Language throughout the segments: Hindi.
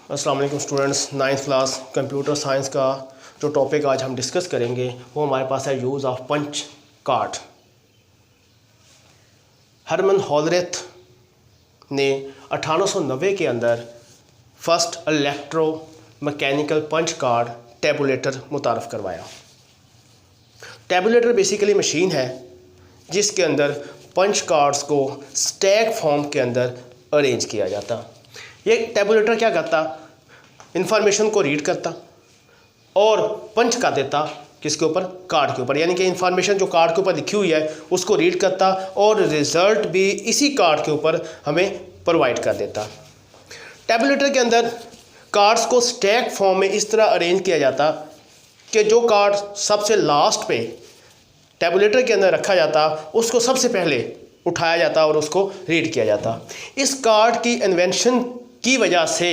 अस्सलाम वालेकुम students, 9th class computer science का जो टॉपिक आज हम डिस्कस करेंगे वो हमारे पास है use of punch card. Herman Hollerith ने 1890 के अंदर first electromechanical punch card tabulator मुतारफ़ करवाया। टैबुलेटर बेसिकली मशीन है जिसके अंदर पंच कार्ड्स को स्टैक फॉर्म के अंदर अरेंज किया जाता। ये टैबुलेटर क्या करता, इंफॉर्मेशन को रीड करता और पंच कर देता किसके ऊपर, कार्ड के ऊपर, यानी कि इंफॉर्मेशन जो कार्ड के ऊपर लिखी हुई है उसको रीड करता और रिज़ल्ट भी इसी कार्ड के ऊपर हमें प्रोवाइड कर देता। टैबुलेटर के अंदर कार्ड्स को स्टैक फॉर्म में इस तरह अरेंज किया जाता कि जो कार्ड सबसे लास्ट पे टैबुलेटर के अंदर रखा जाता उसको सबसे पहले उठाया जाता और उसको रीड किया जाता। इस कार्ड की इन्वेंशन की वजह से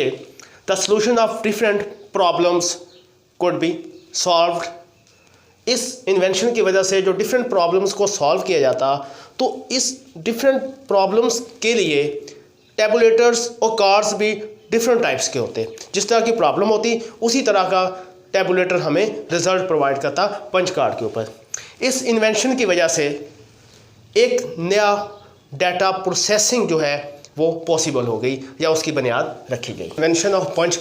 the solution of different problems could be solved. इस इन्वेंशन की वजह से जो डिफरेंट प्रॉब्लम्स को सॉल्व किया जाता, तो इस डिफरेंट प्रॉब्लम्स के लिए टैबुलेटर्स और कार्ड्स भी डिफरेंट टाइप्स के होते। जिस तरह की प्रॉब्लम होती उसी तरह का टैबुलेटर हमें रिजल्ट प्रोवाइड करता पंच कार्ड के ऊपर। इस इन्वेंशन की वजह से एक नया डाटा प्रोसेसिंग जो है वो पॉसिबल हो गई या उसकी बुनियाद रखी गई। इन्वेंशन ऑफ पंच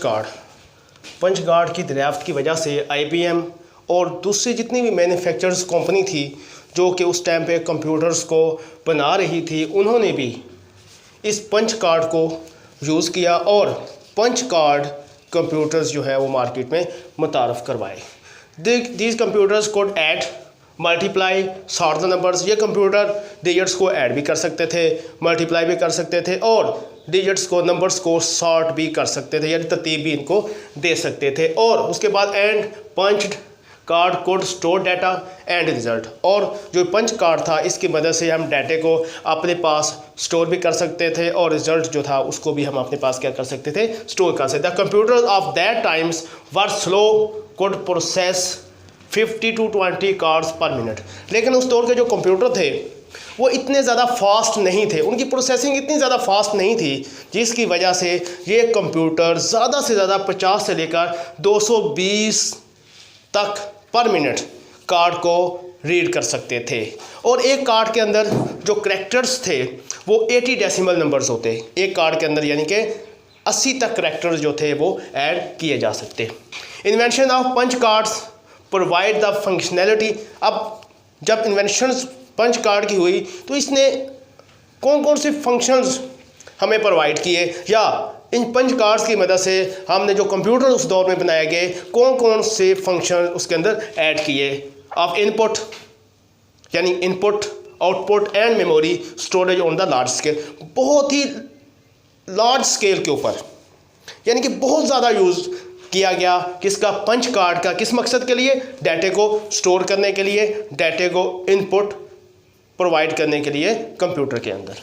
कार्ड की दरियाफ्त की वजह से IBM और दूसरी जितनी भी मैन्युफैक्चरर्स कंपनी थी जो कि उस टाइम पे कंप्यूटर्स को बना रही थी, उन्होंने भी इस पंच कार्ड को यूज़ किया और पंच कार्ड कंप्यूटर्स जो है वो मार्केट में मुतारफ़ करवाए। These computers code add, multiply, sort the numbers. ये कंप्यूटर डिजिट्स को ऐड भी कर सकते थे, मल्टीप्लाई भी कर सकते थे और डिजिट्स को, नंबर्स को सॉर्ट भी कर सकते थे, यानी तरतीब भी इनको दे सकते थे। और उसके बाद and punched card code store data and result. और जो पंच कार्ड था इसकी मदद से हम डाटे को अपने पास स्टोर भी कर सकते थे और रिजल्ट जो था उसको भी हम अपने पास क्या कर सकते थे, स्टोर कर सकते थे। The computers of that times were slow, could process 50 to 20 cards पर मिनट। लेकिन उस दौर के जो कंप्यूटर थे वो इतने ज़्यादा फास्ट नहीं थे, उनकी प्रोसेसिंग इतनी ज़्यादा फास्ट नहीं थी, जिसकी वजह से ये कंप्यूटर ज़्यादा से ज़्यादा 50 से लेकर 220 तक पर मिनट कार्ड को रीड कर सकते थे। और एक कार्ड के अंदर जो करैक्टर्स थे वो 80 डेसिमल नंबर्स होते एक कार्ड के अंदर, यानी कि 80 तक करैक्टर्स जो थे वो ऐड किए जा सकते। Invention of punch cards provide the functionality. अब जब इन्वेंशंस पंच कार्ड की हुई तो इसने कौन कौन से फंक्शंस हमें प्रोवाइड किए, या इन पंच कार्ड्स की मदद से हमने जो कंप्यूटर उस दौर में बनाए गए कौन कौन से फंक्शन उसके अंदर ऐड किए। ऑफ इनपुट, यानी input, output and memory storage on the large scale. बहुत ही लार्ज स्केल के ऊपर, यानी कि बहुत ज़्यादा यूज़ किया गया किसका, पंच कार्ड का। किस मकसद के लिए, डाटे को स्टोर करने के लिए, डाटे को इनपुट प्रोवाइड करने के लिए कंप्यूटर के अंदर।